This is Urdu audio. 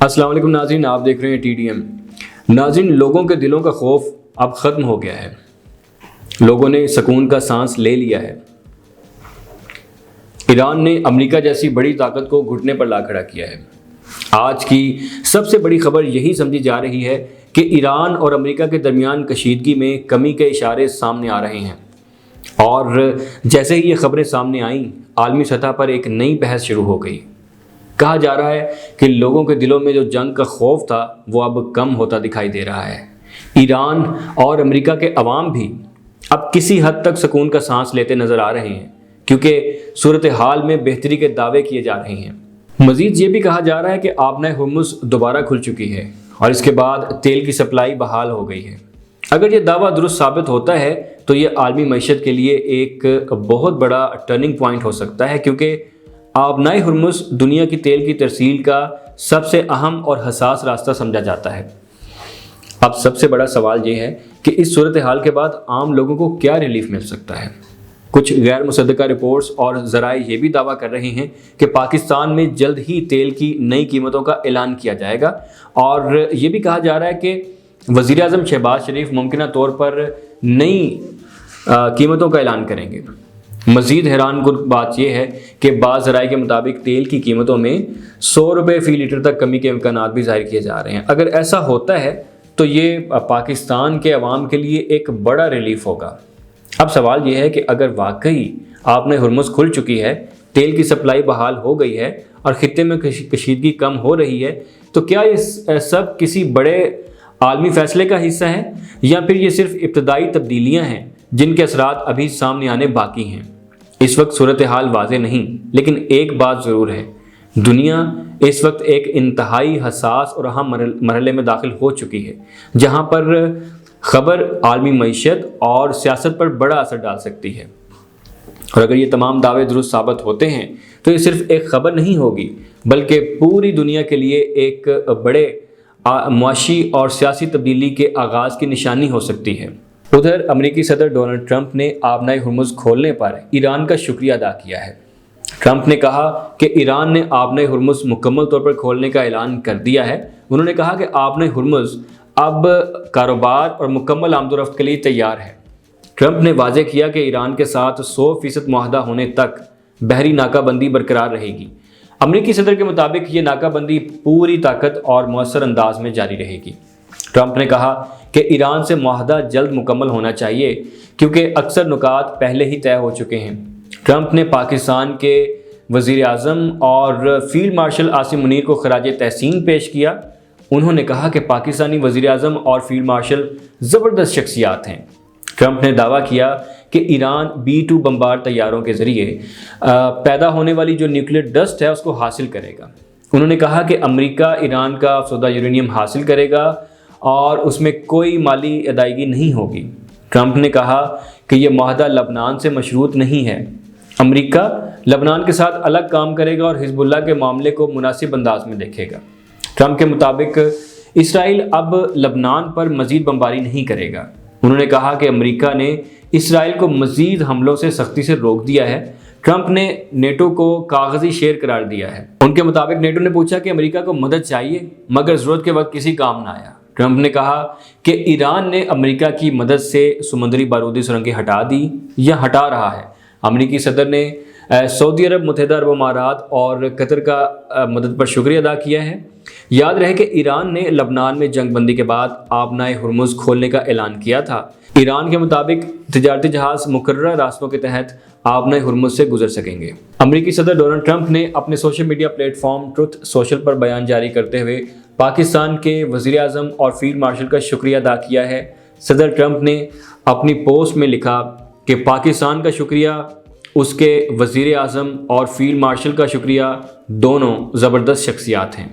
السلام علیکم ناظرین، آپ دیکھ رہے ہیں TDM۔ ناظرین، لوگوں کے دلوں کا خوف اب ختم ہو گیا ہے، لوگوں نے سکون کا سانس لے لیا ہے۔ ایران نے امریکہ جیسی بڑی طاقت کو گھٹنے پر لا کھڑا کیا ہے۔ آج کی سب سے بڑی خبر یہی سمجھی جا رہی ہے کہ ایران اور امریکہ کے درمیان کشیدگی میں کمی کے اشارے سامنے آ رہے ہیں، اور جیسے ہی یہ خبریں سامنے آئیں، عالمی سطح پر ایک نئی بحث شروع ہو گئی۔ کہا جا رہا ہے کہ لوگوں کے دلوں میں جو جنگ کا خوف تھا وہ اب کم ہوتا دکھائی دے رہا ہے۔ ایران اور امریکہ کے عوام بھی اب کسی حد تک سکون کا سانس لیتے نظر آ رہے ہیں، کیونکہ صورتحال میں بہتری کے دعوے کیے جا رہے ہیں۔ مزید یہ بھی کہا جا رہا ہے کہ آبنۂ ہرمز دوبارہ کھل چکی ہے اور اس کے بعد تیل کی سپلائی بحال ہو گئی ہے۔ اگر یہ دعویٰ درست ثابت ہوتا ہے تو یہ عالمی معیشت کے لیے ایک بہت بڑا ٹرننگ پوائنٹ ہو سکتا ہے، کیونکہ آبنائے ہرمز دنیا کی تیل کی ترسیل کا سب سے اہم اور حساس راستہ سمجھا جاتا ہے۔ اب سب سے بڑا سوال یہ ہے کہ اس صورتحال کے بعد عام لوگوں کو کیا ریلیف مل سکتا ہے۔ کچھ غیر مصدقہ رپورٹس اور ذرائع یہ بھی دعویٰ کر رہے ہیں کہ پاکستان میں جلد ہی تیل کی نئی قیمتوں کا اعلان کیا جائے گا، اور یہ بھی کہا جا رہا ہے کہ وزیر اعظم شہباز شریف ممکنہ طور پر نئی قیمتوں کا اعلان کریں گے۔ مزید حیران کن بات یہ ہے کہ بعض ذرائع کے مطابق تیل کی قیمتوں میں 100 روپے فی لیٹر تک کمی کے امکانات بھی ظاہر کیے جا رہے ہیں۔ اگر ایسا ہوتا ہے تو یہ پاکستان کے عوام کے لیے ایک بڑا ریلیف ہوگا۔ اب سوال یہ ہے کہ اگر واقعی آبنۂ ہرمز کھل چکی ہے، تیل کی سپلائی بحال ہو گئی ہے اور خطے میں کشیدگی کم ہو رہی ہے، تو کیا یہ سب کسی بڑے عالمی فیصلے کا حصہ ہے، یا پھر یہ صرف ابتدائی تبدیلیاں ہیں جن کے اثرات ابھی سامنے آنے باقی ہیں؟ اس وقت صورتحال واضح نہیں، لیکن ایک بات ضرور ہے، دنیا اس وقت ایک انتہائی حساس اور اہم مرحلے میں داخل ہو چکی ہے، جہاں پر خبر عالمی معیشت اور سیاست پر بڑا اثر ڈال سکتی ہے۔ اور اگر یہ تمام دعوے درست ثابت ہوتے ہیں تو یہ صرف ایک خبر نہیں ہوگی، بلکہ پوری دنیا کے لیے ایک بڑے معاشی اور سیاسی تبدیلی کے آغاز کی نشانی ہو سکتی ہے۔ ادھر امریکی صدر ڈونلڈ ٹرمپ نے آبنائے ہرمز کھولنے پر ایران کا شکریہ ادا کیا ہے۔ ٹرمپ نے کہا کہ ایران نے آبنائے ہرمز مکمل طور پر کھولنے کا اعلان کر دیا ہے۔ انہوں نے کہا کہ آبنائے ہرمز اب کاروبار اور مکمل آمد و رفت کے لیے تیار ہے۔ ٹرمپ نے واضح کیا کہ ایران کے ساتھ 100% معاہدہ ہونے تک بحری ناکہ بندی برقرار رہے گی۔ امریکی صدر کے مطابق یہ ناکہ بندی پوری طاقت اور مؤثر انداز میں جاری رہے گی۔ ٹرمپ نے کہا کہ ایران سے معاہدہ جلد مکمل ہونا چاہیے، کیونکہ اکثر نکات پہلے ہی طے ہو چکے ہیں۔ ٹرمپ نے پاکستان کے وزیر اعظم اور فیلڈ مارشل عاصم منیر کو خراج تحسین پیش کیا۔ انہوں نے کہا کہ پاکستانی وزیر اعظم اور فیلڈ مارشل زبردست شخصیات ہیں۔ ٹرمپ نے دعویٰ کیا کہ ایران B-2 بمبار طیاروں کے ذریعے پیدا ہونے والی جو نیوکلیئر ڈسٹ ہے اس کو حاصل کرے گا۔ انہوں نے کہا کہ امریکہ ایران کا افزودہ یورینیم حاصل کرے گا اور اس میں کوئی مالی ادائیگی نہیں ہوگی۔ ٹرمپ نے کہا کہ یہ معاہدہ لبنان سے مشروط نہیں ہے۔ امریکہ لبنان کے ساتھ الگ کام کرے گا اور حزب اللہ کے معاملے کو مناسب انداز میں دیکھے گا۔ ٹرمپ کے مطابق اسرائیل اب لبنان پر مزید بمباری نہیں کرے گا۔ انہوں نے کہا کہ امریکہ نے اسرائیل کو مزید حملوں سے سختی سے روک دیا ہے۔ ٹرمپ نے نیٹو کو کاغذی شیر قرار دیا ہے۔ ان کے مطابق نیٹو نے پوچھا کہ امریکہ کو مدد چاہیے، مگر ضرورت کے وقت کسی کام نہ آیا۔ ٹرمپ نے کہا کہ ایران نے امریکہ کی مدد سے سمندری بارودی سرنگیں ہٹا دی یا ہٹا رہا ہے۔ امریکی صدر نے سعودی عرب، متحدہ عرب امارات اور قطر کا مدد پر شکریہ ادا کیا ہے۔ یاد رہے کہ ایران نے لبنان میں جنگ بندی کے بعد آبنائے ہرمز کھولنے کا اعلان کیا تھا۔ ایران کے مطابق تجارتی جہاز مقررہ راستوں کے تحت آبنائے ہرمز سے گزر سکیں گے۔ امریکی صدر ڈونلڈ ٹرمپ نے اپنے social media platform Truth Social پر بیان جاری کرتے ہوئے پاکستان کے وزیر اعظم اور فیلڈ مارشل کا شکریہ ادا کیا ہے۔ صدر ٹرمپ نے اپنی پوسٹ میں لکھا کہ پاکستان کا شکریہ، اس کے وزیر اعظم اور فیلڈ مارشل کا شکریہ، دونوں زبردست شخصیات ہیں۔